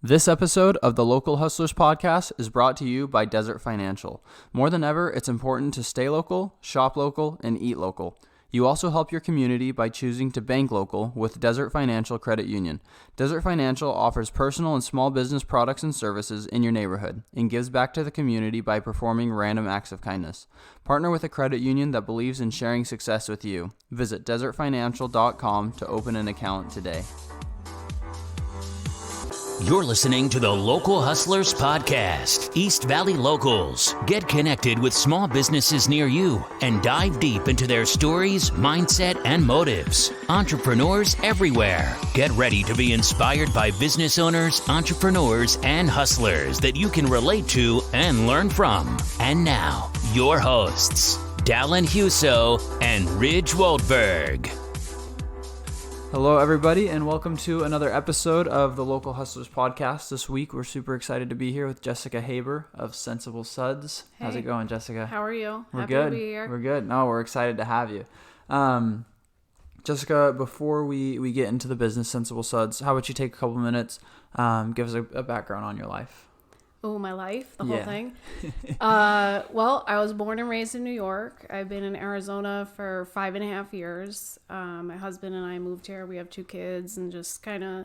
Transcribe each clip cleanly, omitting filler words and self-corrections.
This episode of the Local Hustlers podcast is brought to you by Desert Financial. More than ever, it's important to stay local, shop local, and eat local. You also help your community by choosing to bank local with Desert Financial Credit Union. Desert Financial offers personal and small business products and services in your neighborhood and gives back to the community by performing random acts of kindness. Partner with a credit union that believes in sharing success with you. Visit desertfinancial.com to open an account today. You're listening to the Local Hustlers Podcast, East Valley Locals. Get connected with small businesses near you and dive deep into their stories, mindset, and motives. Entrepreneurs everywhere. Get ready to be inspired by business owners, entrepreneurs, and hustlers that you can relate to and learn from. And now, your hosts, Dallin Huso and Ridge Waldberg. Hello, everybody, and welcome to another episode of the Local Hustlers Podcast. This week, we're super excited to be here with Jessica Haber of Scentsible Suds. Hey. How's it going, Jessica? How are you? We're Happy good. to be here. We're good. No, we're excited to have you. Jessica, before we get into the business, Scentsible Suds, how about you take a couple minutes, give us a background on your life? Oh, my life, the whole thing. Well, I was born and raised in New York. I've been in Arizona for 5.5 years. My husband and I moved here. We have 2 kids and just kind of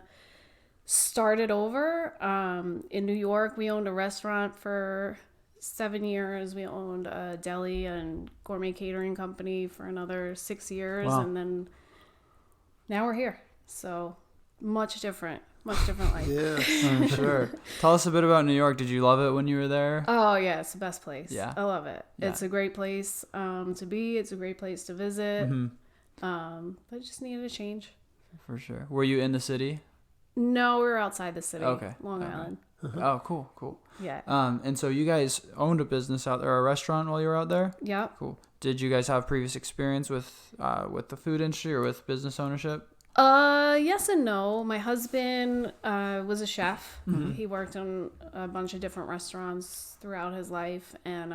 started over. In New York, we owned a restaurant for 7 years. We owned a deli and gourmet catering company for another 6 years. Wow. And then now we're here. So much different life. Yeah. I'm sure. Tell us a bit about New York. Did you love it when you were there? Oh, yeah, it's the best place. Yeah. I love it. Yeah. It's a great place to be. It's a great place to visit. But it just needed a change. For sure. Were you in the city? No, we were outside the city. Okay. Long Okay. Island. Oh, cool. Yeah. And so you guys owned a business out there, a restaurant while you were out there? Yep. Cool. Did you guys have previous experience with the food industry or with business ownership? Yes and no. My husband was a chef. Mm-hmm. He worked on a bunch of different restaurants throughout his life, and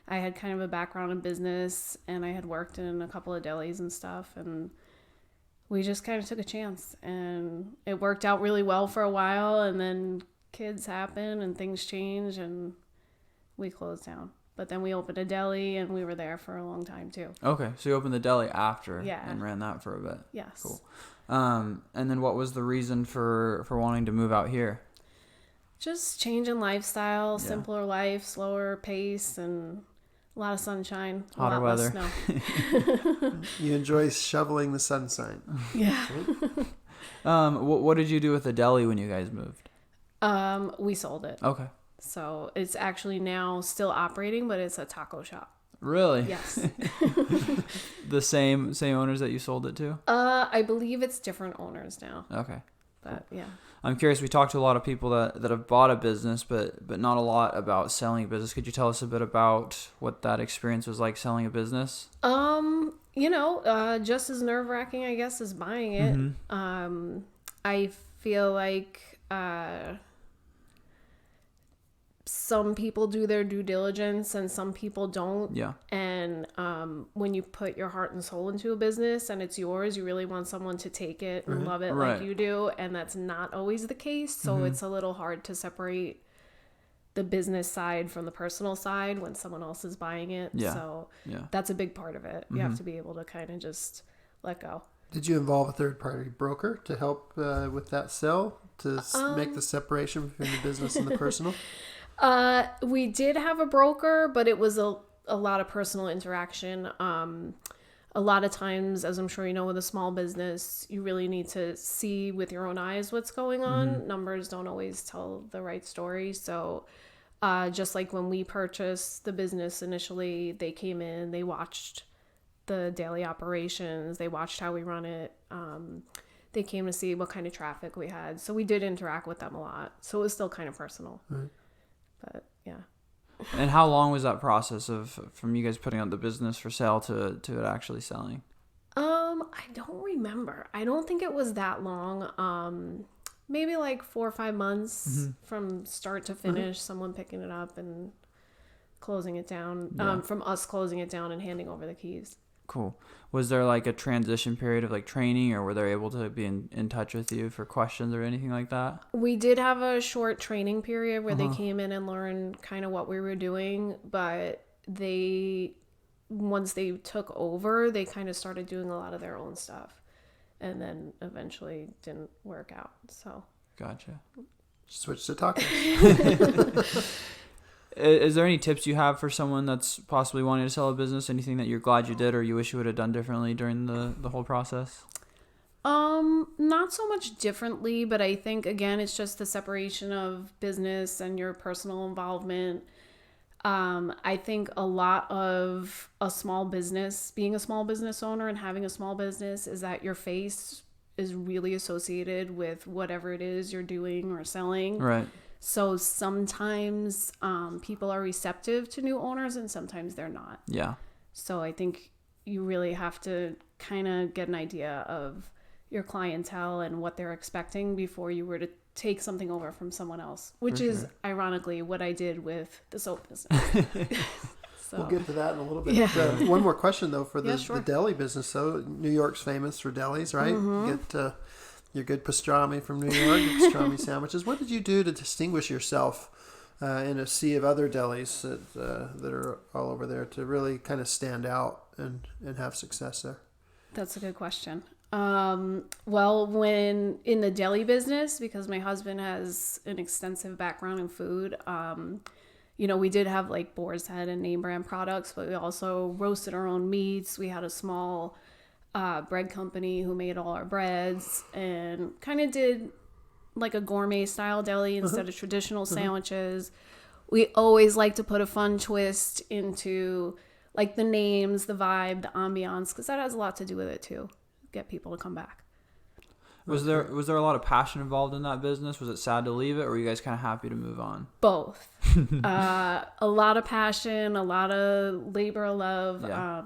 I had kind of a background in business, and I had worked in a couple of delis and stuff, and we just kind of took a chance, and it worked out really well for a while, and then kids happen and things change, and we closed down. But then we opened a deli, and we were there for a long time too. Okay, so you opened the deli after Yeah. and ran that for a bit. Yes. Cool. And then what was the reason for wanting to move out here? Just changing lifestyle, Yeah. simpler life, slower pace, and a lot of sunshine. Hotter a lot less weather. snow. You enjoy shoveling the sunshine. Yeah. What did you do with the deli when you guys moved? We sold it. Okay. So it's actually now still operating, but it's a taco shop. Really? Yes. The same owners that you sold it to? I believe it's different owners now. Okay. But yeah. I'm curious, we talked to a lot of people that have bought a business, but not a lot about selling a business. Could you tell us a bit about what that experience was like selling a business? Just as nerve-wracking, I guess, as buying it. I feel like some people do their due diligence and some people don't. Yeah. And when you put your heart and soul into a business and it's yours, you really want someone to take it and love it Right. like you do. And that's not always the case. So it's a little hard to separate the business side from the personal side when someone else is buying it. Yeah. So Yeah. that's a big part of it. You have to be able to kind of just let go. Did you involve a third-party broker to help with that sale to make the separation between the business and the personal? We did have a broker, but it was a lot of personal interaction. A lot of times, as I'm sure you know, with a small business, you really need to see with your own eyes what's going on. Numbers don't always tell the right story. So just like when we purchased the business initially, they came in, they watched the daily operations, they watched how we run it. They came to see what kind of traffic we had. So we did interact with them a lot. So it was still kind of personal. Right. But yeah. And how long was that process from you guys putting out the business for sale to it actually selling? I don't remember. I don't think it was that long. Maybe like 4 or 5 months from start to finish, someone picking it up and closing it down. Yeah. From us closing it down and handing over the keys. Cool. Was there like a transition period of like training, or were they able to be in touch with you for questions or anything like that? We did have a short training period where they came in and learned kind of what we were doing, but once they took over, they kind of started doing a lot of their own stuff, and then eventually didn't work out. So Gotcha. Switch to tacos. Is there any tips you have for someone that's possibly wanting to sell a business? Anything that you're glad you did or you wish you would have done differently during the whole process? Not so much differently, but I think, again, it's just the separation of business and your personal involvement. I think a lot of being a small business owner and having a small business is that your face is really associated with whatever it is you're doing or selling. Right. So sometimes people are receptive to new owners and sometimes they're not. Yeah. So I think you really have to kind of get an idea of your clientele and what they're expecting before you were to take something over from someone else, which is ironically what I did with the soap business. So, we'll get to that in a little bit. Yeah. One more question though for the sure. deli business. So New York's famous for delis, right? You get your good pastrami from New York, pastrami sandwiches. What did you do to distinguish yourself in a sea of other delis that are all over there to really kind of stand out and have success there? That's a good question. Well, when in the deli business, because my husband has an extensive background in food, we did have like Boar's Head and name brand products, but we also roasted our own meats. We had a small bread company who made all our breads and kind of did like a gourmet style deli instead of traditional sandwiches. We always like to put a fun twist into like the names, the vibe, the ambiance, because that has a lot to do with it too. Get people to come back. Was there a lot of passion involved in that business? Was it sad to leave it, or were you guys kind of happy to move on? Both. A lot of passion, a lot of labor of love. Yeah.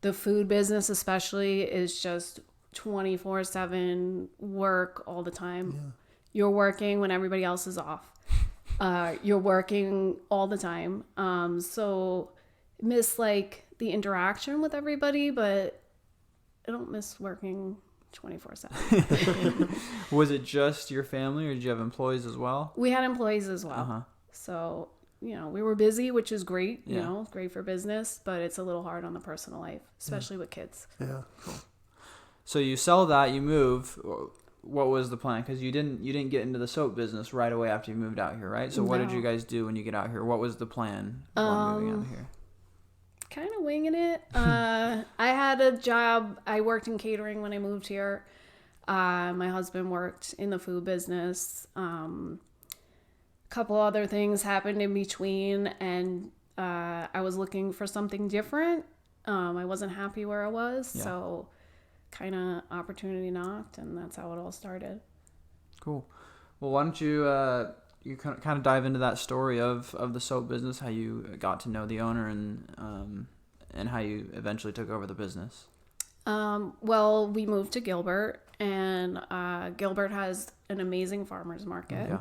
The food business especially is just 24/7 work all the time. Yeah. You're working when everybody else is off. You're working all the time. So miss like the interaction with everybody, but I don't miss working 24/7. Was it just your family, or did you have employees as well? We had employees as well. Uh-huh. So, we were busy, which is great, great for business, but it's a little hard on the personal life, especially with kids. Yeah. Cool. So you sell that, you move. What was the plan? Because you didn't get into the soap business right away after you moved out here, right? So what did you guys do when you get out here? What was the plan for moving out here? Kind of winging it. I had a job. I worked in catering when I moved here. My husband worked in the food business. Couple other things happened in between, and I was looking for something different. I wasn't happy where I was, so kind of opportunity knocked, and that's how it all started. Cool. Well, why don't you kind of dive into that story of the soap business, how you got to know the owner, and how you eventually took over the business. Well, we moved to Gilbert, and Gilbert has an amazing farmer's market. Yeah.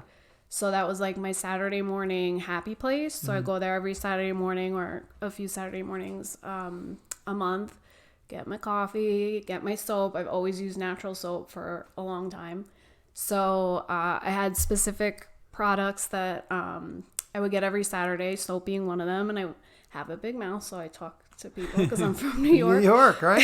So that was like my Saturday morning happy place. So I go there every Saturday morning or a few Saturday mornings a month, get my coffee, get my soap. I've always used natural soap for a long time. So I had specific products that I would get every Saturday, soap being one of them. And I have a big mouth, so I talk to people because I'm from New York. New York, right?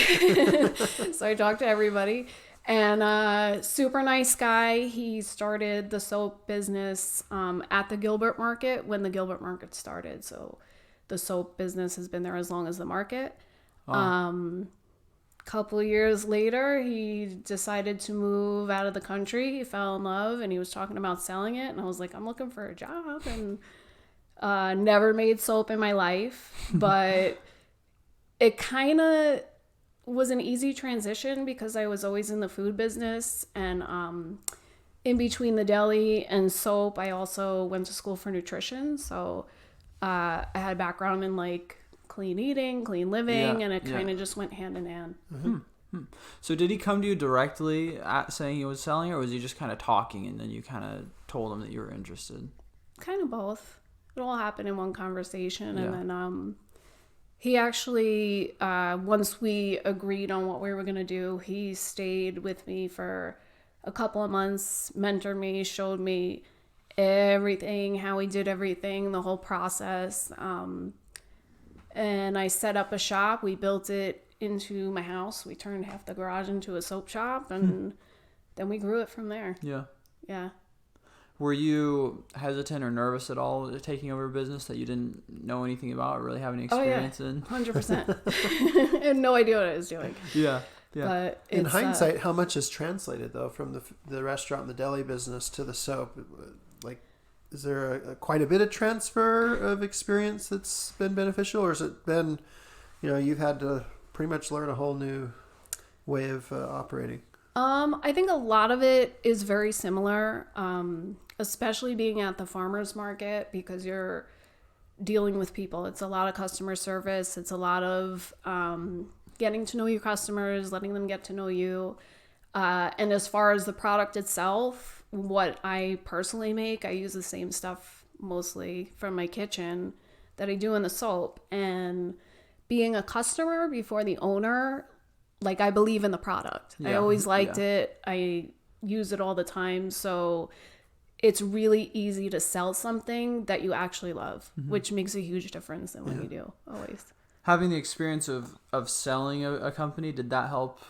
So I talk to everybody. And super nice guy. He started the soap business at the Gilbert market when the Gilbert market started. So the soap business has been there as long as the market. Couple of years later, he decided to move out of the country. He fell in love and he was talking about selling it. And I was like, I'm looking for a job, and never made soap in my life. But it kind of was an easy transition because I was always in the food business, and in between the deli and soap, I also went to school for nutrition. So I had a background in like clean eating, clean living, and it kind of just went hand in hand. Mm-hmm. So did he come to you directly at saying he was selling, or was he just kind of talking and then you kind of told him that you were interested? Kind of both. It all happened in one conversation, and then He actually, once we agreed on what we were going to do, he stayed with me for a couple of months, mentored me, showed me everything, how he did everything, the whole process. And I set up a shop. We built it into my house. We turned half the garage into a soap shop, and then we grew it from there. Yeah. Yeah. Were you hesitant or nervous at all taking over a business that you didn't know anything about or really have any experience in? 100%. I had no idea what I was doing. Yeah. But in hindsight, how much is translated though from the restaurant and the deli business to the soap? Like, is there quite a bit of transfer of experience that's been beneficial, or has it been, you've had to pretty much learn a whole new way of operating? I think a lot of it is very similar, especially being at the farmer's market, because you're dealing with people. It's a lot of customer service. It's a lot of getting to know your customers, letting them get to know you. And as far as the product itself, what I personally make, I use the same stuff mostly from my kitchen that I do in the soap. And being a customer before the owner, like, I believe in the product. I always liked it. I use it all the time. So it's really easy to sell something that you actually love, which makes a huge difference than what you do always. Having the experience of selling a company, did that help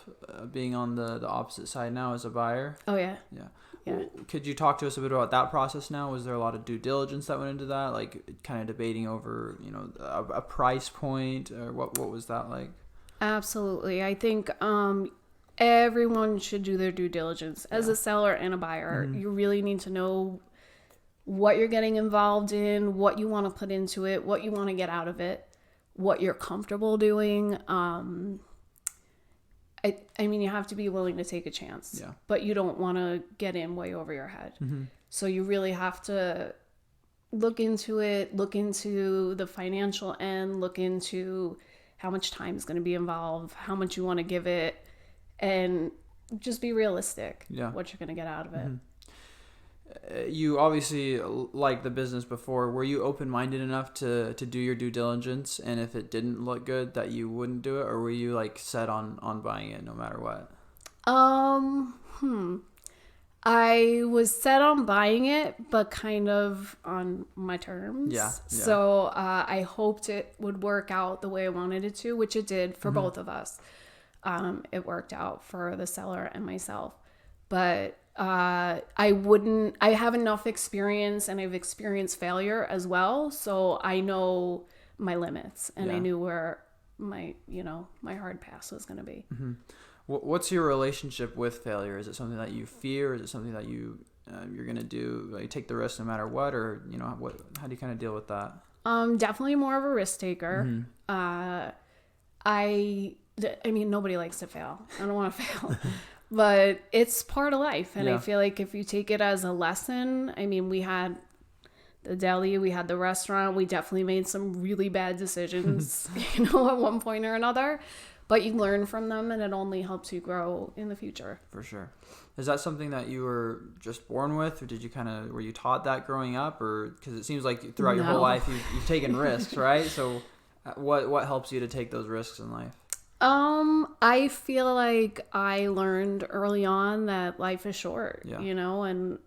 being on the opposite side now as a buyer? Oh, yeah. Yeah. Yeah. Could you talk to us a bit about that process now? Was there a lot of due diligence that went into that? Like, kind of debating over, a price point, or what was that like? Absolutely. I think everyone should do their due diligence. As a seller and a buyer, you really need to know what you're getting involved in, what you want to put into it, what you want to get out of it, what you're comfortable doing. I mean, you have to be willing to take a chance, but you don't want to get in way over your head. So you really have to look into it, look into the financial end, look into how much time is going to be involved, how much you want to give it, and just be realistic what you're going to get out of it. You obviously liked the business before. Were you open-minded enough to do your due diligence, and if it didn't look good that you wouldn't do it, or were you like set on buying it no matter what? I was set on buying it, but kind of on my terms. Yeah. So I hoped it would work out the way I wanted it to, which it did for both of us. It worked out for the seller and myself. But I have enough experience, and I've experienced failure as well. So I know my limits, and I knew where my hard pass was going to be. What's your relationship with failure? Is it something that you fear? Is it something that you're going to do, like, take the risk no matter what, or how do you kind of deal with that? Definitely more of a risk taker. I mean, nobody likes to fail. I don't want to fail, but it's part of life. And I feel like if you take it as a lesson, I mean, we had the deli, we had the restaurant, we definitely made some really bad decisions, at one point or another. But you learn from them, and it only helps you grow in the future. For sure. Is that something that you were just born with, or were you taught that growing up, or because it seems like throughout your whole life you've taken risks, right? So, what helps you to take those risks in life? I feel like I learned early on that life is short, and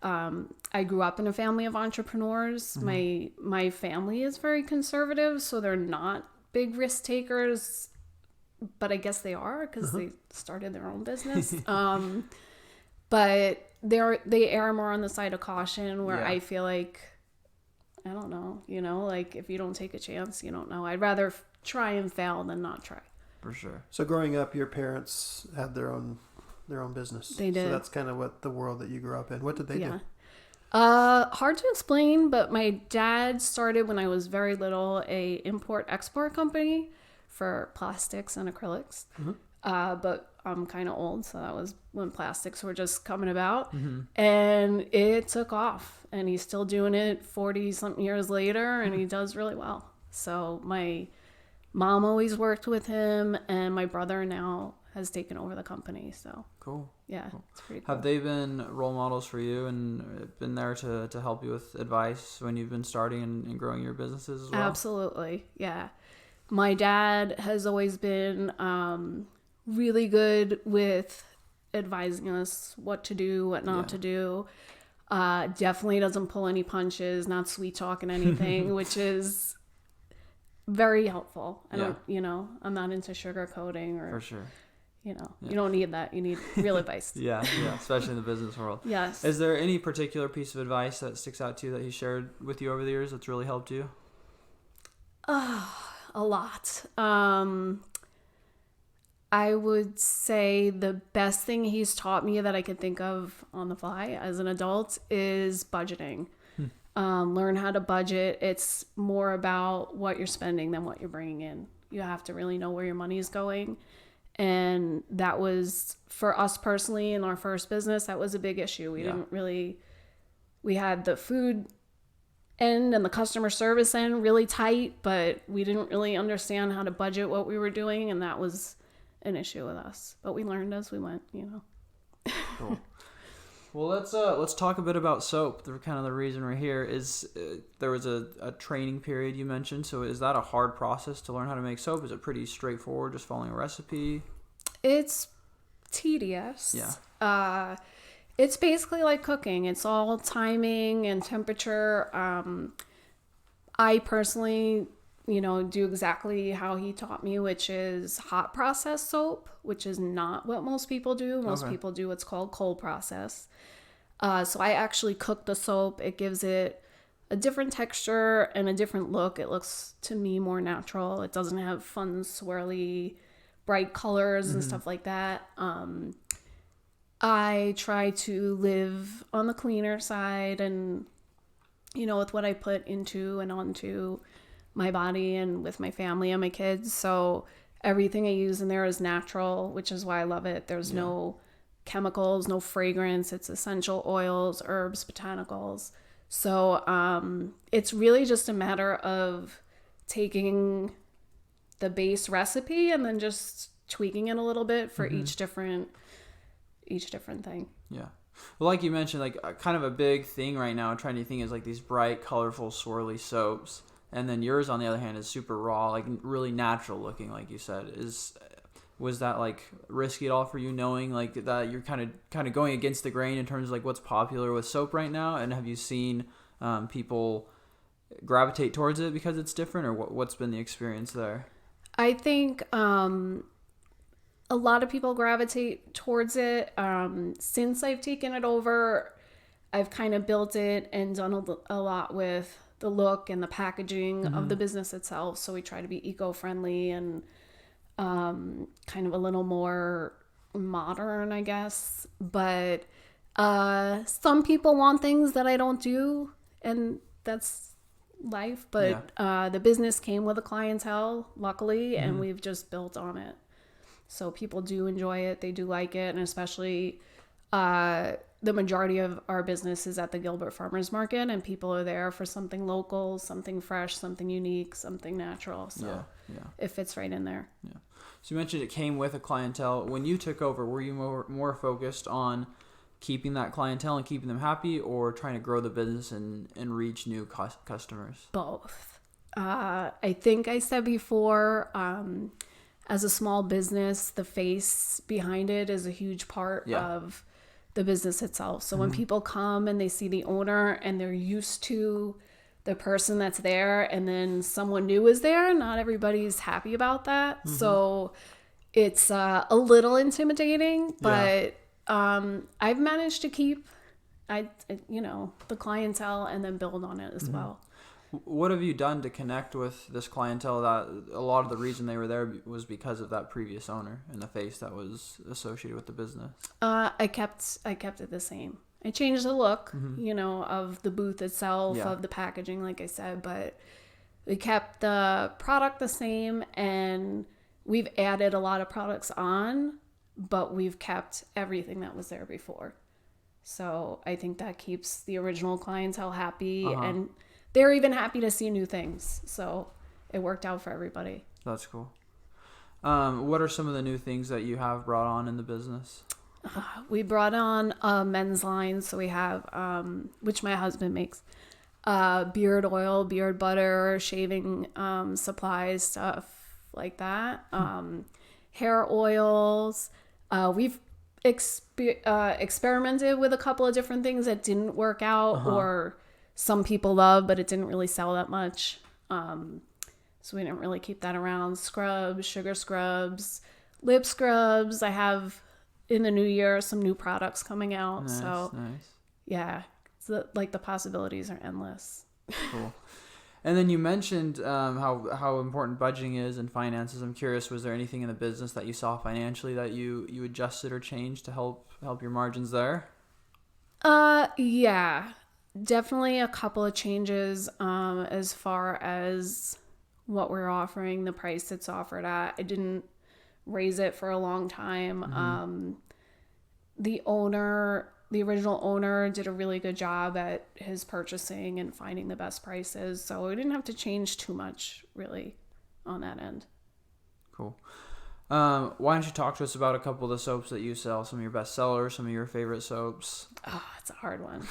I grew up in a family of entrepreneurs. My family is very conservative, so they're not big risk takers. But I guess they are, because they started their own business. But they err more on the side of caution, where I feel like, I don't know, like, if you don't take a chance, you don't know. I'd rather try and fail than not try. For sure. So growing up, your parents had their own business. They did. So that's kind of what the world that you grew up in. What did they do? Hard to explain, but my dad started when I was very little a import-export company for plastics and acrylics. But I'm kind of old, so that was when plastics were just coming about. And it took off, and he's still doing it 40 something years later, and he does really well. So my mom always worked with him, and my brother now has taken over the company. So cool. Yeah, cool. It's pretty cool. Have they been role models for you and been there to help you with advice when you've been starting and growing your businesses as well? Absolutely. Yeah. My dad has always been really good with advising us what to do, what not to do. Definitely doesn't pull any punches, not sweet talking anything, which is very helpful. I don't, I'm not into sugarcoating or, For sure. you don't need that. You need real advice. Yeah, especially in the business world. Yes. Is there any particular piece of advice that sticks out to you that he shared with you over the years that's really helped you? A lot. I would say the best thing he's taught me that I could think of on the fly as an adult is budgeting. Learn how to budget. It's more about what you're spending than what you're bringing in. You have to really know where your money is going. And that was, for us personally, in our first business, that was a big issue. We had the food end and the customer service end really tight, but we didn't really understand how to budget what we were doing, and that was an issue with us. But we learned as we went, Cool. Well, let's talk a bit about soap. The reason we're here is there was a training period you mentioned. So is that a hard process to learn how to make soap? Is it pretty straightforward, just following a recipe? It's tedious. Yeah. It's basically like cooking. It's all timing and temperature. I personally, do exactly how he taught me, which is hot process soap, which is not what most people do. Most people do what's called cold process. So I actually cook the soap. It gives it a different texture and a different look. It looks, to me, more natural. It doesn't have fun, swirly, bright colors and stuff like that. I try to live on the cleaner side and, with what I put into and onto my body and with my family and my kids. So everything I use in there is natural, which is why I love it. There's no chemicals, no fragrance. It's essential oils, herbs, botanicals. So it's really just a matter of taking the base recipe and then just tweaking it a little bit for each different thing. Yeah. Well, like you mentioned, like kind of a big thing right now, trying to think is like these bright, colorful, swirly soaps. And then yours, on the other hand, is super raw, like really natural looking, like you said. Was that like risky at all for you, knowing like that you're kind of going against the grain in terms of like what's popular with soap right now? And have you seen people gravitate towards it because it's different, or what's been the experience there? I think a lot of people gravitate towards it. Since I've taken it over, I've kind of built it and done a lot with the look and the packaging of the business itself. So we try to be eco-friendly and kind of a little more modern, I guess. But some people want things that I don't do, and that's life. But the business came with a clientele, luckily, and we've just built on it. So people do enjoy it. They do like it. And especially the majority of our business is at the Gilbert Farmers Market, and people are there for something local, something fresh, something unique, something natural. So it fits right in there. Yeah. So you mentioned it came with a clientele. When you took over, were you more focused on keeping that clientele and keeping them happy, or trying to grow the business and reach new customers? Both. I think I said before, as a small business, the face behind it is a huge part of the business itself. So when people come and they see the owner and they're used to the person that's there, and then someone new is there, not everybody's happy about that. So it's a little intimidating, but I've managed to keep the clientele and then build on it as well. What have you done to connect with this clientele that a lot of the reason they were there was because of that previous owner and the face that was associated with the business? I kept it the same. I changed the look, of the booth itself, of the packaging, like I said, but we kept the product the same, and we've added a lot of products on, but we've kept everything that was there before. So I think that keeps the original clientele happy, and they're even happy to see new things. So it worked out for everybody. That's cool. What are some of the new things that you have brought on in the business? We brought on a men's line. So we have, which my husband makes, beard oil, beard butter, shaving supplies, stuff. like that. Hair oils. We've experimented with a couple of different things that didn't work out or some people love, but it didn't really sell that much. So we didn't really keep that around. Scrubs, sugar scrubs, lip scrubs. I have in the new year some new products coming out. Nice. Yeah, so like the possibilities are endless. Cool. And then you mentioned how important budgeting is and finances. I'm curious, was there anything in the business that you saw financially that you adjusted or changed to help your margins there? Yeah, definitely a couple of changes as far as what we're offering, the price that's offered at. I didn't raise it for a long time. The original owner did a really good job at his purchasing and finding the best prices. So we didn't have to change too much really on that end. Cool. Why don't you talk to us about a couple of the soaps that you sell, some of your best sellers, some of your favorite soaps? Oh, it's a hard one.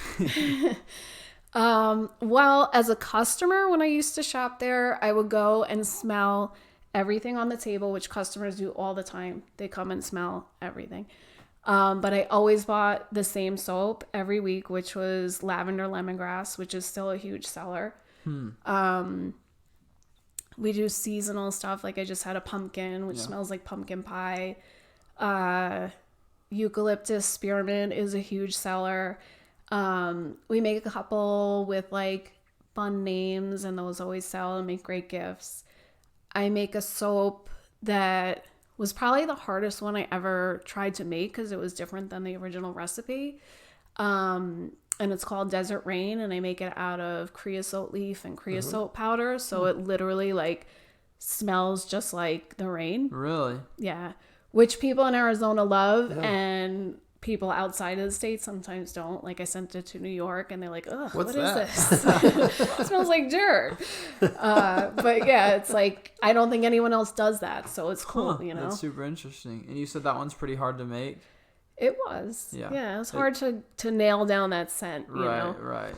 Well, as a customer, when I used to shop there, I would go and smell everything on the table, which customers do all the time. They come and smell everything. But I always bought the same soap every week, which was lavender lemongrass, which is still a huge seller. We do seasonal stuff. Like I just had a pumpkin, which smells like pumpkin pie. Eucalyptus spearmint is a huge seller. We make a couple with like fun names, and those always sell and make great gifts. I make a soap that was probably the hardest one I ever tried to make because it was different than the original recipe. And it's called Desert Rain, and I make it out of creosote leaf and creosote powder. So it literally like smells just like the rain. Really? Yeah. Which people in Arizona love, and people outside of the state sometimes don't. Like I sent it to New York and they're like, ugh, what is this? It smells like dirt. But yeah, it's like, I don't think anyone else does that. So it's cool, you know? That's super interesting. And you said that one's pretty hard to make? It was. Yeah, it was hard to nail down that scent, you know? Right.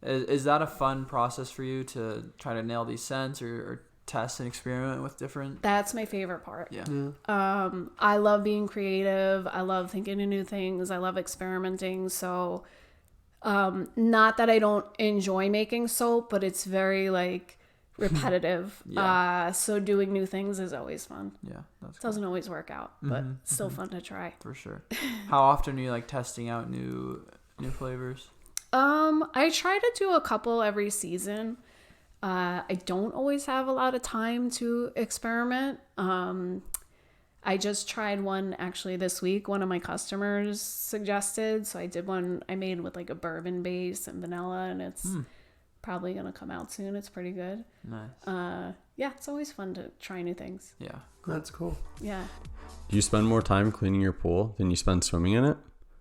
Is that a fun process for you to try to nail these scents or test and experiment with different? That's my favorite part. Yeah. I love being creative. I love thinking of new things. I love experimenting. So not that I don't enjoy making soap, but it's very like repetitive. So doing new things is always fun. Yeah, that's doesn't always work out, but still fun to try. For sure. How often are you like testing out new flavors? I try to do a couple every season. I don't always have a lot of time to experiment. I just tried one actually this week. One of my customers suggested. So I did one I made with like a bourbon base and vanilla, and it's probably going to come out soon. It's pretty good. Nice. Yeah, it's always fun to try new things. Yeah. That's cool. Yeah. Do you spend more time cleaning your pool than you spend swimming in it?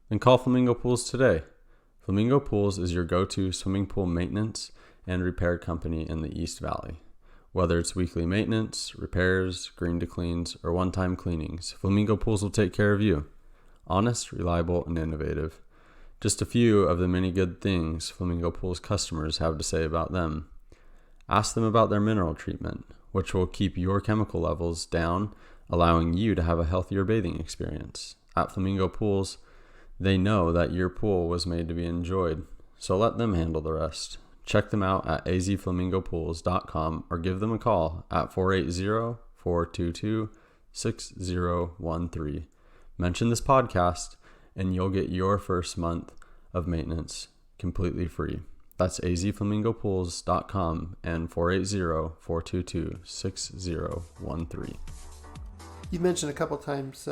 Then call Flamingo Pools today. Flamingo Pools is your go-to swimming pool maintenance and repair company in the East Valley. Whether it's weekly maintenance, repairs, green to cleans, or one-time cleanings, Flamingo Pools will take care of you. Honest, reliable, and innovative. Just a few of the many good things Flamingo Pools customers have to say about them. Ask them about their mineral treatment, which will keep your chemical levels down, allowing you to have a healthier bathing experience. At Flamingo Pools, they know that your pool was made to be enjoyed, so let them handle the rest. Check them out at azflamingopools.com or give them a call at 480-422-6013. Mention this podcast and you'll get your first month of maintenance completely free. That's azflamingopools.com and 480-422-6013. You mentioned a couple times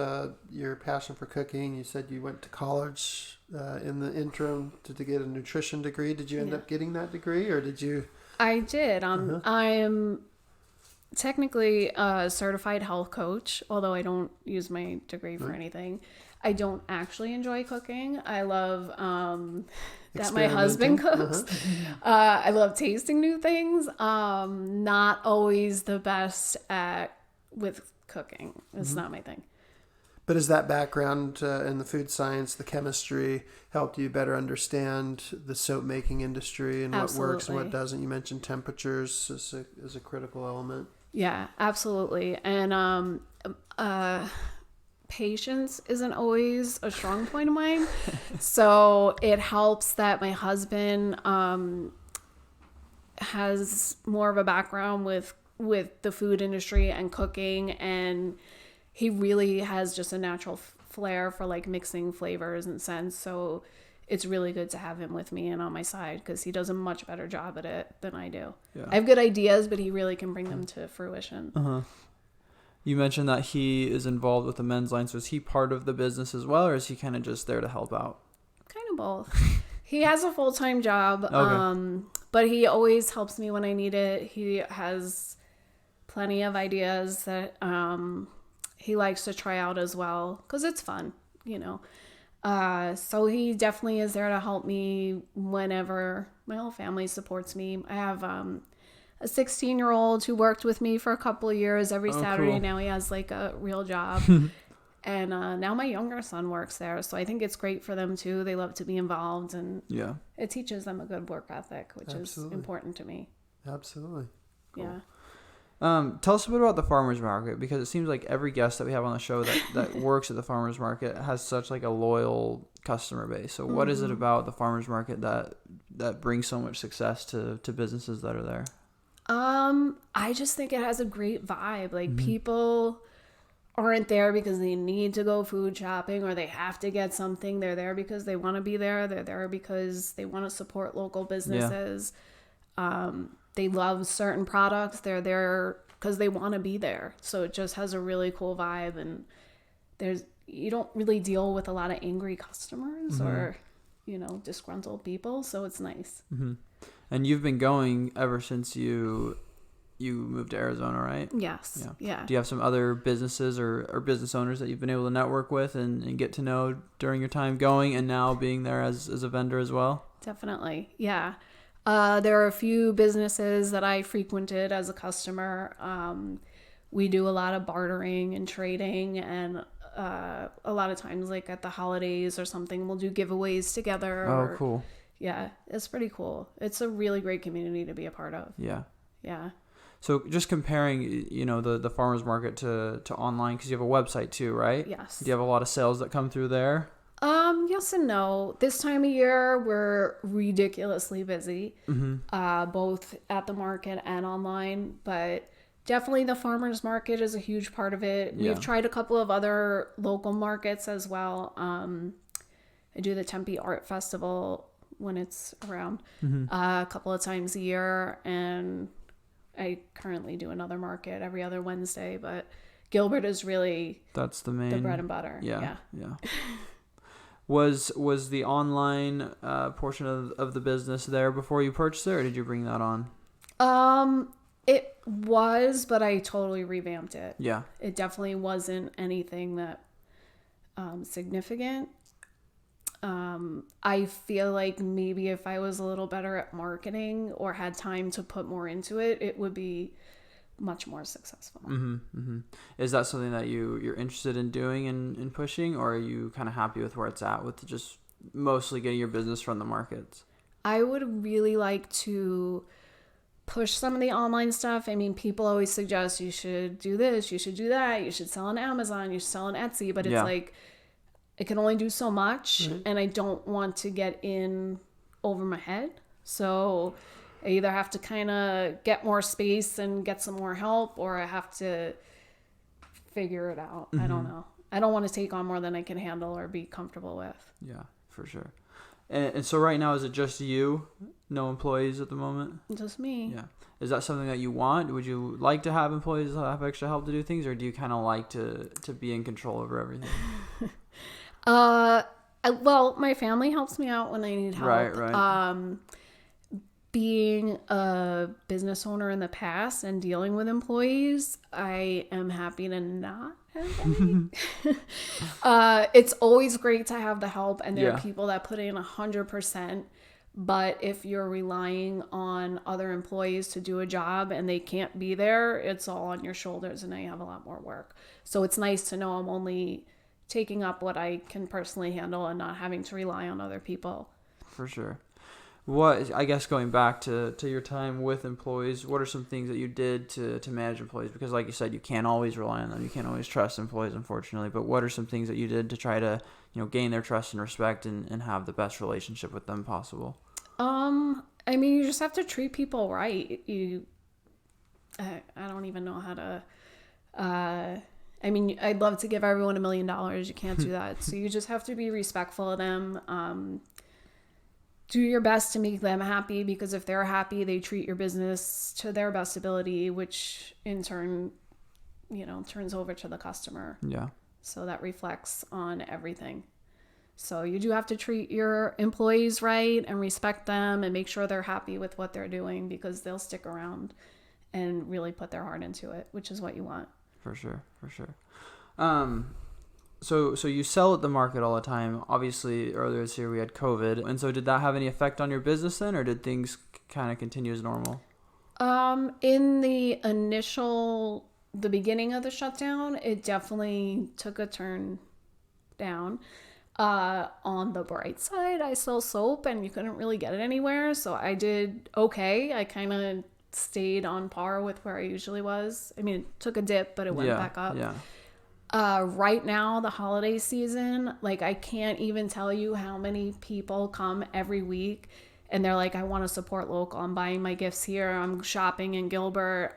your passion for cooking. You said you went to college in the interim to get a nutrition degree. Did you end up getting that degree, or did you? I did. I am technically a certified health coach, although I don't use my degree for anything. I don't actually enjoy cooking. I love that my husband cooks. I love tasting new things. Not always the best with cooking. It's not my thing. But is that background in the food science, the chemistry, helped you better understand the soap making industry and what works and what doesn't? You mentioned temperatures as a critical element. Yeah, absolutely. And patience isn't always a strong point of mine. So it helps that my husband has more of a background with the food industry and cooking, and he really has just a natural flair for like mixing flavors and scents. So it's really good to have him with me and on my side, because he does a much better job at it than I do. Yeah. I have good ideas, but he really can bring them to fruition. You mentioned that he is involved with the men's line. So is he part of the business as well, or is he kind of just there to help out? Kind of both. He has a full-time job, Okay. but he always helps me when I need it. He has plenty of ideas that he likes to try out as well, because it's fun, you know. So he definitely is there to help me whenever. My whole family supports me. I have a 16-year-old who worked with me for a couple of years every Saturday. Cool. Now he has like a real job. And now my younger son works there. So I think it's great for them too. They love to be involved, and Yeah. it teaches them a good work ethic, which is important to me. Absolutely. Cool. Yeah. Tell us a bit about the farmers market, because it seems like every guest that we have on the show that works at the farmers market has such like a loyal customer base. So what is it about the farmers market that brings so much success to businesses that are there? I just think it has a great vibe. Like people aren't there because they need to go food shopping or they have to get something. They're there because they want to be there. They're there because they want to support local businesses. They love certain products. They're there because they want to be there. So it just has a really cool vibe, and you don't really deal with a lot of angry customers or, disgruntled people. So it's nice. Mm-hmm. And you've been going ever since you moved to Arizona, right? Yes. Yeah. Do you have some other businesses or business owners that you've been able to network with and get to know during your time going and now being there as a vendor as well? Definitely. Yeah. There are a few businesses that I frequented as a customer. We do a lot of bartering and trading, and a lot of times like at the holidays or something, we'll do giveaways together. Oh, cool. Yeah, it's pretty cool. It's a really great community to be a part of. Yeah. Yeah. So just comparing, the farmers market to online, because you have a website too, right? Yes. Do you have a lot of sales that come through there? Yes and no. This time of year, we're ridiculously busy, both at the market and online, but definitely the farmers market is a huge part of it. Yeah. We've tried a couple of other local markets as well. I do the Tempe Art Festival when it's around a couple of times a year, and I currently do another market every other Wednesday, but Gilbert is really that's the bread and butter. Yeah. Was the online portion of the business there before you purchased it, or did you bring that on? It was, but I totally revamped it. Yeah. It definitely wasn't anything that significant. I feel like maybe if I was a little better at marketing or had time to put more into it, it would be much more successful. Is that something that you're interested in doing and pushing, or are you kind of happy with where it's at with just mostly getting your business from the markets? I would really like to push some of the online stuff. I mean, people always suggest you should do this, you should do that, you should sell on Amazon, you should sell on Etsy, but it's like I can only do so much, and I don't want to get in over my head. So I either have to kind of get more space and get some more help, or I have to figure it out. I don't know. I don't want to take on more than I can handle or be comfortable with. Yeah, for sure. And so right now, is it just you? No employees at the moment? Just me. Yeah. Is that something that you want? Would you like to have employees have extra help to do things, or do you kind of like to be in control over everything? Well, my family helps me out when I need help. Right. Being a business owner in the past and dealing with employees, I am happy to not have any. It's always great to have the help, and there are people that put in 100%. But if you're relying on other employees to do a job and they can't be there, it's all on your shoulders, and now you have a lot more work. So it's nice to know I'm only taking up what I can personally handle and not having to rely on other people. For sure. What, I guess, going back to your time with employees, what are some things that you did to manage employees? Because like you said, you can't always rely on them. You can't always trust employees, unfortunately. But what are some things that you did to try to, gain their trust and respect and have the best relationship with them possible? I mean, you just have to treat people right. I don't even know how to, I mean, I'd love to give everyone $1 million. You can't do that. So you just have to be respectful of them. Do your best to make them happy, because if they're happy, they treat your business to their best ability, which in turn, turns over to the customer. Yeah. So that reflects on everything. So you do have to treat your employees right and respect them and make sure they're happy with what they're doing, because they'll stick around and really put their heart into it, which is what you want. For sure. So you sell at the market all the time. Obviously, earlier this year we had COVID. And so did that have any effect on your business then, or did things kind of continue as normal? In the beginning of the shutdown, it definitely took a turn down. On the bright side, I sell soap and you couldn't really get it anywhere. So I did okay. I kind of stayed on par with where I usually was. I mean, it took a dip, but it went back up. Yeah. Right now, the holiday season, like I can't even tell you how many people come every week and they're like, I want to support local. I'm buying my gifts here. I'm shopping in Gilbert.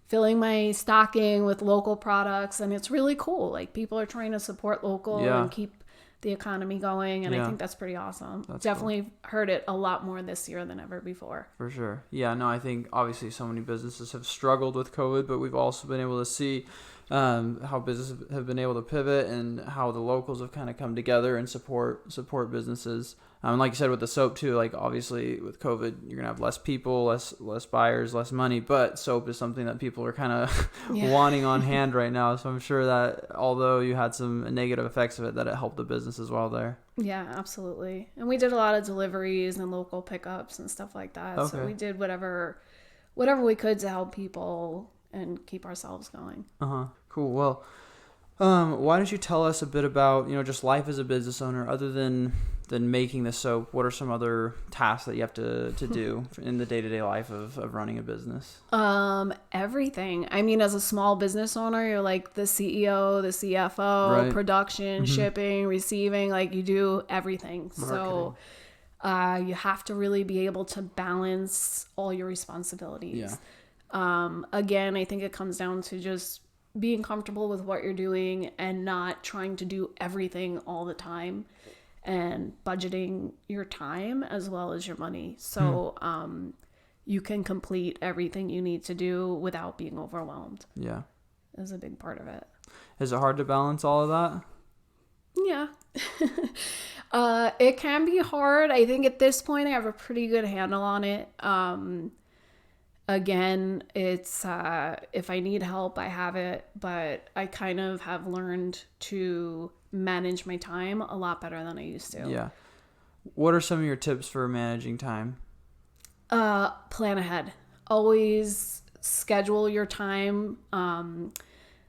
Filling my stocking with local products. And it's really cool. Like people are trying to support local and keep the economy going, and I think that's pretty awesome. That's definitely heard it a lot more this year than ever before. For sure. Yeah, no, I think obviously so many businesses have struggled with COVID, but we've also been able to see how businesses have been able to pivot and how the locals have kind of come together and support businesses. And like you said with the soap too, like obviously with COVID, you're gonna have less people, less buyers, less money, but soap is something that people are kind of wanting on hand right now. So I'm sure that although you had some negative effects of it, that it helped the business as well there. Yeah, absolutely. And we did a lot of deliveries and local pickups and stuff like that. Okay. So we did whatever we could to help people and keep ourselves going. Cool. Well, why don't you tell us a bit about, just life as a business owner, other than making the soap? What are some other tasks that you have to do in the day-to-day life of running a business? Everything. I mean, as a small business owner, you're like the CEO, the CFO, production, shipping, receiving, like you do everything. Marketing. So you have to really be able to balance all your responsibilities. Yeah. Again, I think it comes down to just being comfortable with what you're doing and not trying to do everything all the time, and budgeting your time as well as your money. So you can complete everything you need to do without being overwhelmed. Yeah. Is a big part of it. Is it hard to balance all of that? Yeah. It can be hard. I think at this point I have a pretty good handle on it. Again, it's if I need help, I have it, but I kind of have learned to manage my time a lot better than I used to. Yeah. What are some of your tips for managing time? Plan ahead. Always schedule your time.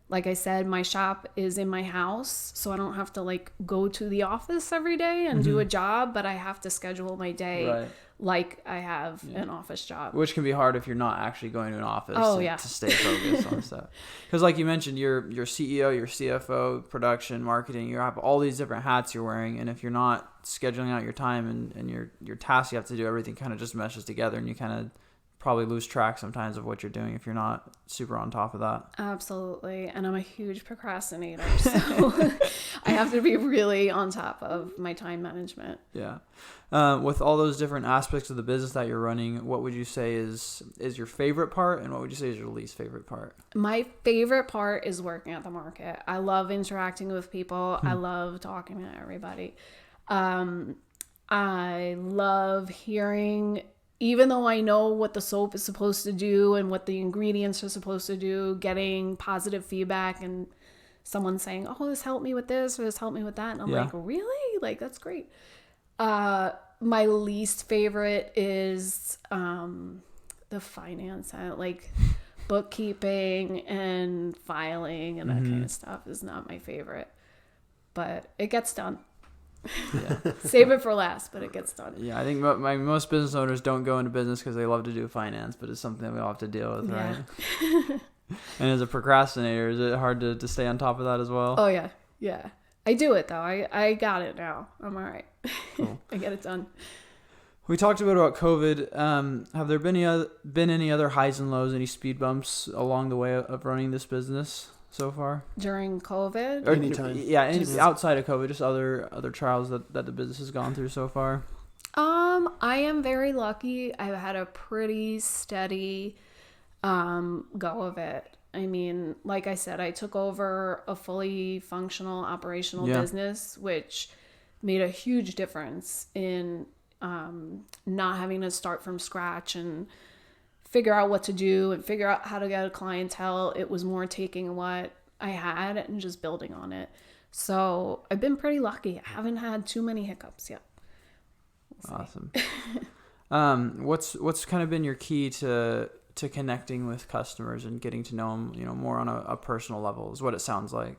Like I said, my shop is in my house, so I don't have to go to the office every day and do a job, but I have to schedule my day like I have an office job. Which can be hard if you're not actually going to an office to stay focused on stuff. Because like you mentioned, you're CEO, you're CFO, production, marketing, you have all these different hats you're wearing, and if you're not scheduling out your time and your tasks you have to do, everything kind of just meshes together, and you kind of probably lose track sometimes of what you're doing if you're not super on top of that. Absolutely. And I'm a huge procrastinator, so I have to be really on top of my time management. Yeah. With all those different aspects of the business that you're running, what would you say is your favorite part, and what would you say is your least favorite part? My favorite part is working at the market. I love interacting with people. I love talking to everybody. I love hearing, even though I know what the soap is supposed to do and what the ingredients are supposed to do, getting positive feedback and someone saying, oh, this helped me with this or this helped me with that. And I'm like, really? Like, that's great. My least favorite is the finance, like bookkeeping and filing and that kind of stuff is not my favorite. But it gets done. Save it for last, but it gets done. Yeah, I think most business owners don't go into business because they love to do finance, but it's something that we all have to deal with, right? And as a procrastinator, is it hard to stay on top of that as well? Oh, yeah. Yeah. I do it, though. I got it now. I'm all right. Cool. I get it done. We talked a bit about COVID. Have there been any other highs and lows, any speed bumps along the way of running this business so far? During COVID? Or anytime. Yeah, outside of COVID, just other trials that the business has gone through so far. I am very lucky. I've had a pretty steady go of it. I mean, like I said, I took over a fully functional operational business, which made a huge difference in not having to start from scratch and figure out what to do and figure out how to get a clientele. It was more taking what I had and just building on it. So I've been pretty lucky. I haven't had too many hiccups yet. Awesome. What's kind of been your key to connecting with customers and getting to know them, more on a personal level is what it sounds like.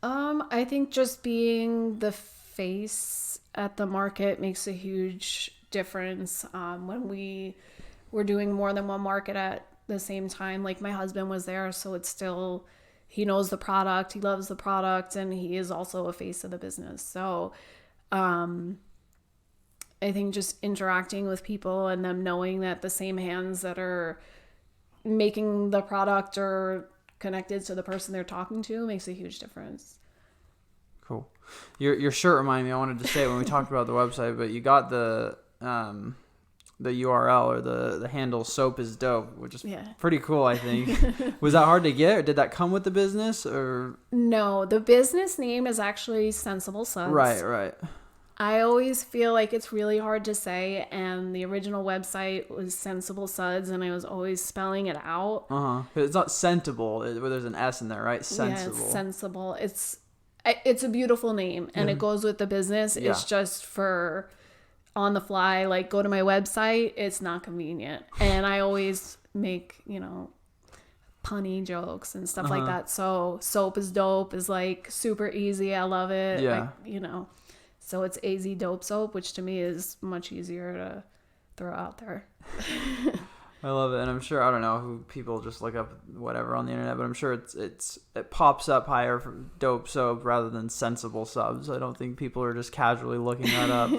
I think just being the face at the market makes a huge difference. When we were doing more than one market at the same time, like my husband was there, so it's still, he knows the product, he loves the product, and he is also a face of the business. So I think just interacting with people and them knowing that the same hands that are making the product are connected to the person they're talking to makes a huge difference. Cool. Your shirt reminded me, I wanted to say it when we talked about the website, but you got the URL or the handle Soap is Dope, which is pretty cool, I think. Was that hard to get, or did that come with the business? Or no, the business name is actually Scentsible Suds. Right. I always feel like it's really hard to say, and the original website was Scentsible Suds, and I was always spelling it out. It's not Scentsible, where there's an S in there, right? Scentsible. Yeah, it's Scentsible. It's a beautiful name, and it goes with the business. It's just for on the fly, like go to my website. It's not convenient, and I always make punny jokes and stuff like that. So Soap is Dope is like super easy. I love it. Yeah. So it's AZ Dope Soap, which to me is much easier to throw out there. I love it, and I'm sure, I don't know who people just look up whatever on the internet, but I'm sure it pops up higher for Dope Soap rather than Scentsible Subs. I don't think people are just casually looking that up.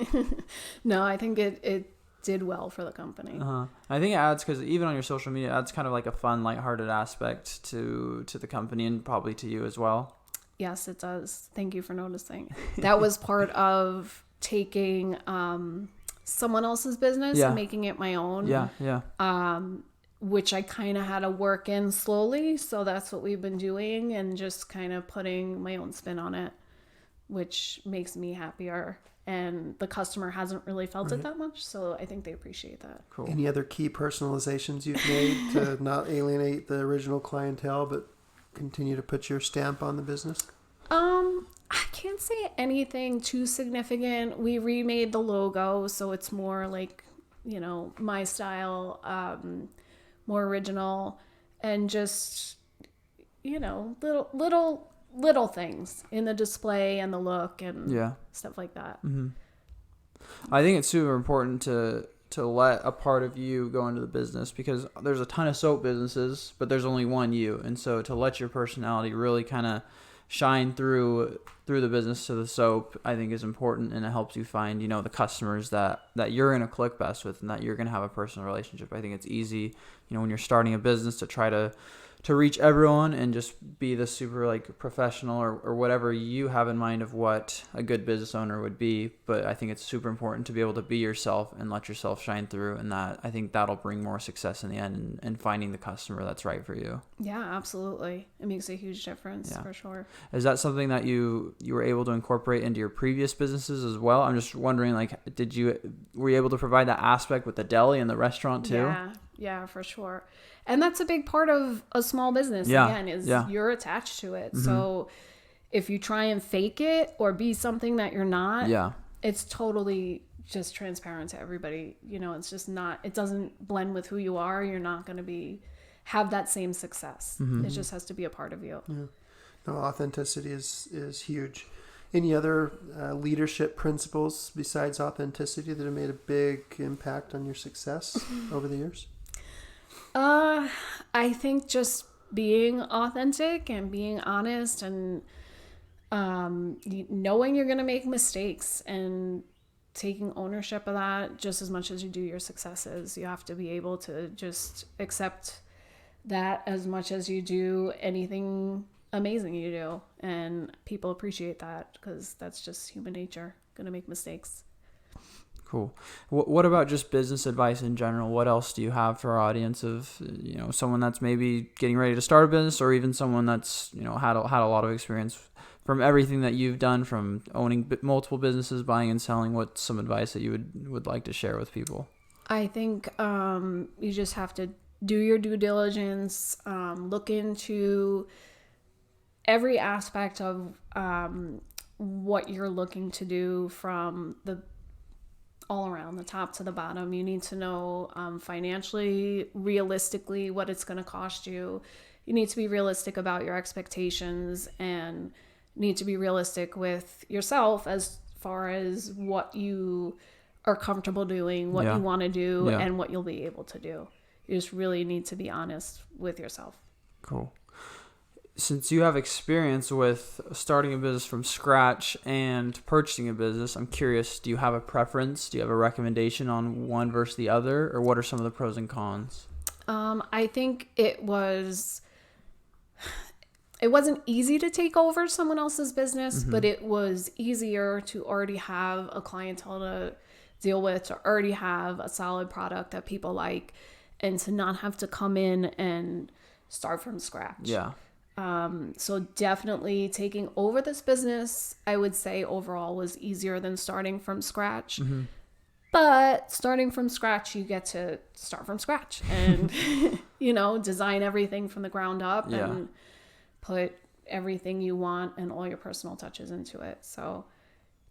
No, I think it did well for the company. I think it adds, because even on your social media, it adds kind of like a fun, lighthearted aspect to the company and probably to you as well. Yes, it does. Thank you for noticing. That was part of taking someone else's business and making it my own. Yeah. Which I kind of had to work in slowly. So that's what we've been doing, and just kind of putting my own spin on it, which makes me happier. And the customer hasn't really felt it that much. So I think they appreciate that. Cool. Any other key personalizations you've made to not alienate the original clientele, but continue to put your stamp on the business? I can't say anything too significant. We remade the logo, so it's more like, my style, more original, and just, little things in the display and the look and stuff like that. Mm-hmm. I think it's super important to let a part of you go into the business, because there's a ton of soap businesses, but there's only one you. And so to let your personality really kind of shine through the business to the soap, I think is important, and it helps you find, the customers that you're going to click best with and that you're going to have a personal relationship. I think it's easy, when you're starting a business, to try to reach everyone and just be the super professional or whatever you have in mind of what a good business owner would be. But I think it's super important to be able to be yourself and let yourself shine through, and that I think that'll bring more success in the end and finding the customer that's right for you. Yeah, absolutely. It makes a huge difference for sure. Is that something that you were able to incorporate into your previous businesses as well? I'm just wondering, were you able to provide that aspect with the deli and the restaurant too? Yeah, for sure. And that's a big part of a small business, again, is you're attached to it. Mm-hmm. So if you try and fake it or be something that you're not, it's totally just transparent to everybody. It's just not, it doesn't blend with who you are. You're not going to have that same success. Mm-hmm. It just has to be a part of you. Yeah. No, authenticity is huge. Any other leadership principles besides authenticity that have made a big impact on your success over the years? I think just being authentic and being honest and knowing you're going to make mistakes and taking ownership of that just as much as you do your successes. You have to be able to just accept that as much as you do anything amazing you do. And people appreciate that because that's just human nature. Going to make mistakes. Cool. What about just business advice in general? What else do you have for our audience of, someone that's maybe getting ready to start a business, or even someone that's, had a lot of experience from everything that you've done, from owning multiple businesses, buying and selling? What's some advice that you would like to share with people? I think you just have to do your due diligence, look into every aspect of what you're looking to do from the all around, the top to the bottom. You need to know financially, realistically, what it's going to cost you. You need to be realistic about your expectations and need to be realistic with yourself as far as what you are comfortable doing, what you want to do, and what you'll be able to do. You just really need to be honest with yourself. Cool. Since you have experience with starting a business from scratch and purchasing a business, I'm curious, do you have a preference? Do you have a recommendation on one versus the other? Or what are some of the pros and cons? I think it wasn't easy to take over someone else's business, but it was easier to already have a clientele to deal with, to already have a solid product that people like, and to not have to come in and start from scratch. Yeah. So definitely taking over this business, I would say overall was easier than starting from scratch. But starting from scratch, you get to start from scratch and, design everything from the ground up and put everything you want and all your personal touches into it. So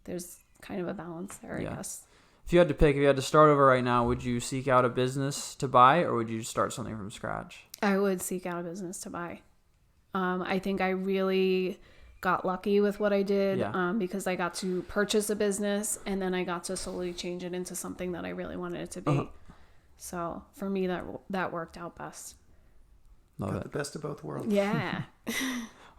there's kind of a balance there, I guess. If you had to start over right now, would you seek out a business to buy, or would you start something from scratch? I would seek out a business to buy. I think I really got lucky with what I did because I got to purchase a business and then I got to slowly change it into something that I really wanted it to be. So for me, that worked out best. Got the best of both worlds. Yeah.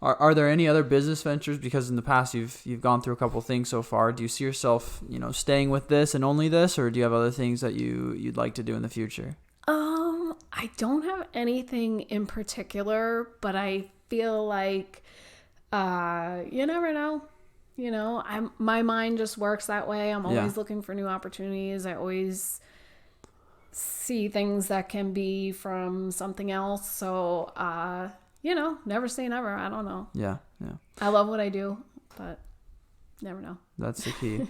Are there any other business ventures? Because in the past you've gone through a couple things so far. Do you see yourself, staying with this and only this, or do you have other things that you'd like to do in the future? I don't have anything in particular, but I feel like you never know. My mind just works that way. I'm always looking for new opportunities. I always see things that can be from something else. So, never say never. I don't know. Yeah. I love what I do, but never know. That's the key.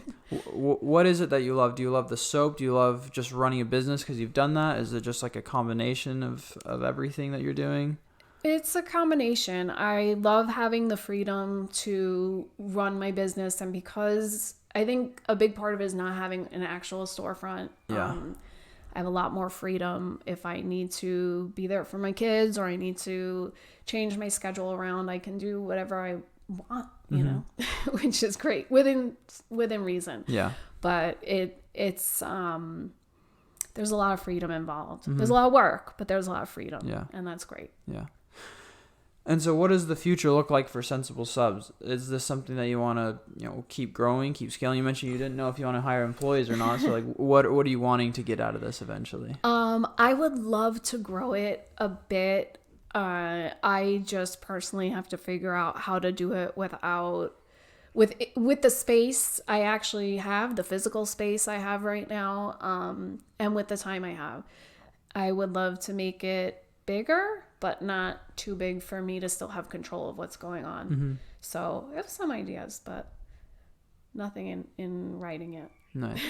What is it that you love? Do you love the soap? Do you love just running a business because you've done that? Is it just like a combination of everything that you're doing? It's a combination. I love having the freedom to run my business, and because I think a big part of it is not having an actual storefront. Yeah. I have a lot more freedom if I need to be there for my kids or I need to change my schedule around. I can do whatever I want, which is great within reason. Yeah. But it's there's a lot of freedom involved. There's a lot of work, but there's a lot of freedom. Yeah. And that's great. Yeah. And so what does the future look like for Scentsible Suds? Is this something that you want to, keep growing, keep scaling? You mentioned you didn't know if you want to hire employees or not. So what are you wanting to get out of this eventually? I would love to grow it a bit. I just personally have to figure out how to do it with the space I actually have, the physical space I have right now, and with the time I have. I would love to make it bigger, but not too big for me to still have control of what's going on. So I have some ideas, but nothing in writing yet. Nice.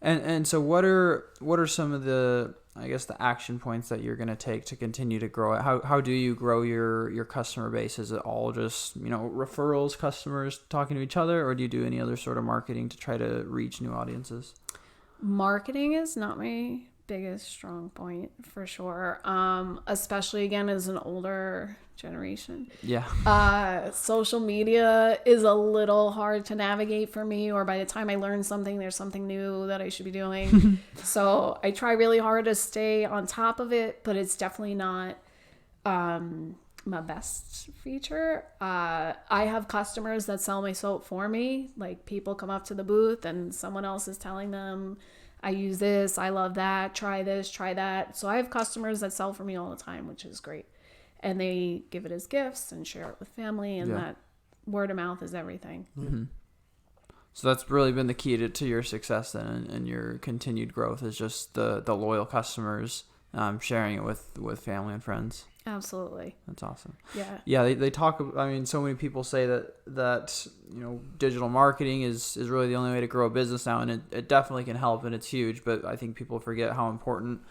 And so what are some of the, I guess, the action points that you're going to take to continue to grow it? How do you grow your customer base? Is it all just, referrals, customers talking to each other, or do you do any other sort of marketing to try to reach new audiences? Marketing is not my biggest strong point for sure. Especially again as an older generation. Yeah. Social media is a little hard to navigate for me, or by the time I learn something, there's something new that I should be doing. So I try really hard to stay on top of it, but it's definitely not my best feature. I have customers that sell my soap for me. Like, people come up to the booth and someone else is telling them, I use this, I love that, try this, try that. So I have customers that sell for me all the time, which is great. And they give it as gifts and share it with family, and that word of mouth is everything. Mm-hmm. So that's really been the key to your success then, and your continued growth, is just the loyal customers sharing it with family and friends. Absolutely. That's awesome. Yeah. Yeah, they talk, I mean, so many people say that you know, digital marketing is really the only way to grow a business now, and it definitely can help, and it's huge, but I think people forget how important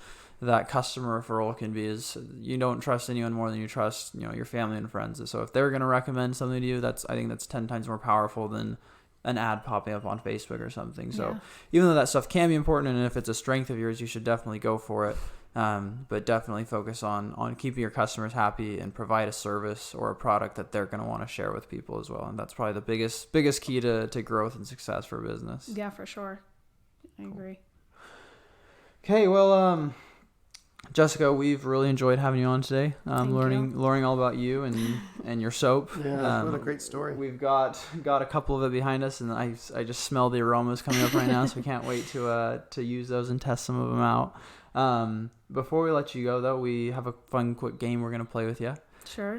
that customer referral can be. Is you don't trust anyone more than you trust, you know, your family and friends. So if they're going to recommend something to you, I think that's 10 times more powerful than an ad popping up on Facebook or something. So even though that stuff can be important, and if it's a strength of yours, you should definitely go for it. But definitely focus on keeping your customers happy and provide a service or a product that they're going to want to share with people as well. And that's probably the biggest key to growth and success for business. Yeah, for sure. I agree. Okay, well, Jessica, we've really enjoyed having you on today. Learning all about you and your soap. Yeah, what a great story. We've got a couple of it behind us, and I just smell the aromas coming up right now, so we can't wait to use those and test some of them out. Before we let you go, though, we have a fun, quick game we're going to play with you. Sure.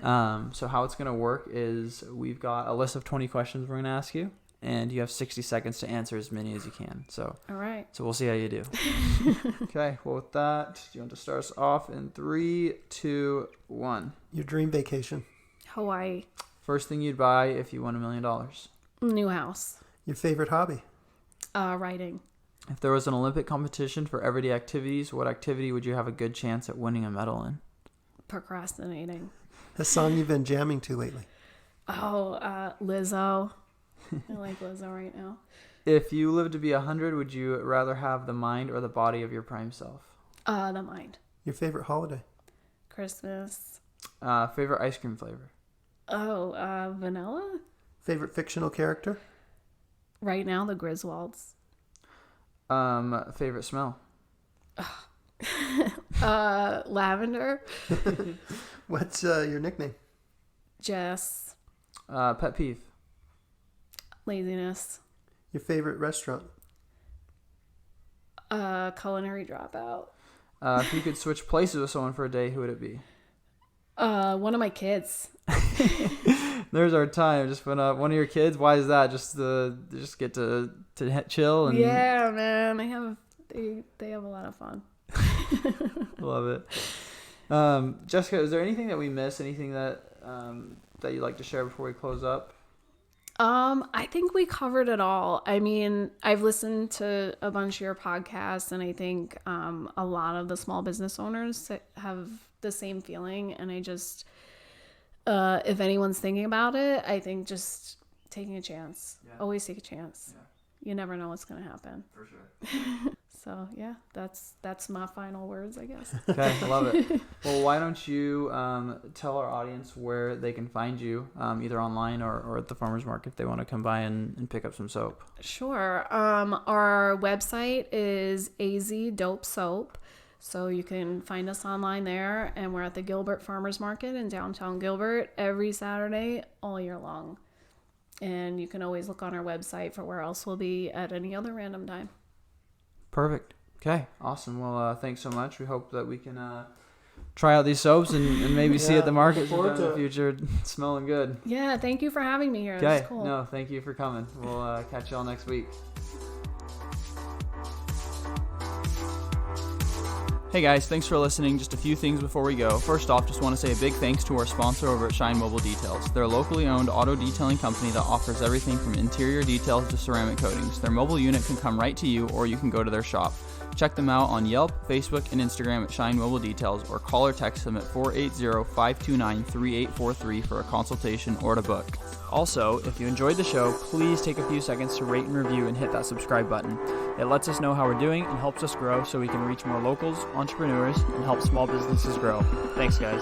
So how it's going to work is we've got a list of 20 questions we're going to ask you, and you have 60 seconds to answer as many as you can. So, all right. So we'll see how you do. Okay. Well, with that, do you want to start us off in 3, 2, 1? Your dream vacation. Hawaii. First thing you'd buy if you won $1 million. New house. Your favorite hobby. Writing. If there was an Olympic competition for everyday activities, what activity would you have a good chance at winning a medal in? Procrastinating. A song you've been jamming to lately. Lizzo. I like Lizzo right now. If you lived to be 100, would you rather have the mind or the body of your prime self? The mind. Your favorite holiday. Christmas. Favorite ice cream flavor? Vanilla. Favorite fictional character. Right now, the Griswolds. Favorite smell? Lavender. What's your nickname? Jess. Pet peeve? Laziness. Your favorite restaurant? Culinary Dropout. If you could switch places with someone for a day, who would it be? One of my kids. There's our time. Just put up one of your kids. Why is that? Just get to chill and yeah, man. They have a lot of fun. Love it. Jessica, is there anything that we missed? Anything that you'd like to share before we close up? I think we covered it all. I mean, I've listened to a bunch of your podcasts, and I think a lot of the small business owners have the same feeling. And I just, if anyone's thinking about it, I think just taking a chance. Yeah. Always take a chance. Yeah. You never know what's going to happen. For sure. So yeah, that's my final words, I guess. Okay, I love it. Well, why don't you tell our audience where they can find you, either online or at the farmer's market if they want to come by and pick up some soap? Sure. Our website is AZ Dope Soap. So you can find us online there, and we're at the Gilbert Farmers Market in downtown Gilbert every Saturday all year long. And you can always look on our website for where else we'll be at any other random time. Perfect. Okay, awesome. Well, thanks so much. We hope that we can try out these soaps and maybe see at the market in the future. Smelling good. Yeah, thank you for having me here. Okay, cool. No, thank you for coming. We'll catch y'all next week. Hey guys, thanks for listening. Just a few things before we go. First off, just want to say a big thanks to our sponsor over at Shine Mobile Details. They're a locally owned auto detailing company that offers everything from interior details to ceramic coatings. Their mobile unit can come right to you, or you can go to their shop. Check them out on Yelp, Facebook, and Instagram at Shine Mobile Details, or call or text them at 480-529-3843 for a consultation or to book. Also, if you enjoyed the show, please take a few seconds to rate and review and hit that subscribe button. It lets us know how we're doing and helps us grow so we can reach more locals, entrepreneurs, and help small businesses grow. Thanks, guys.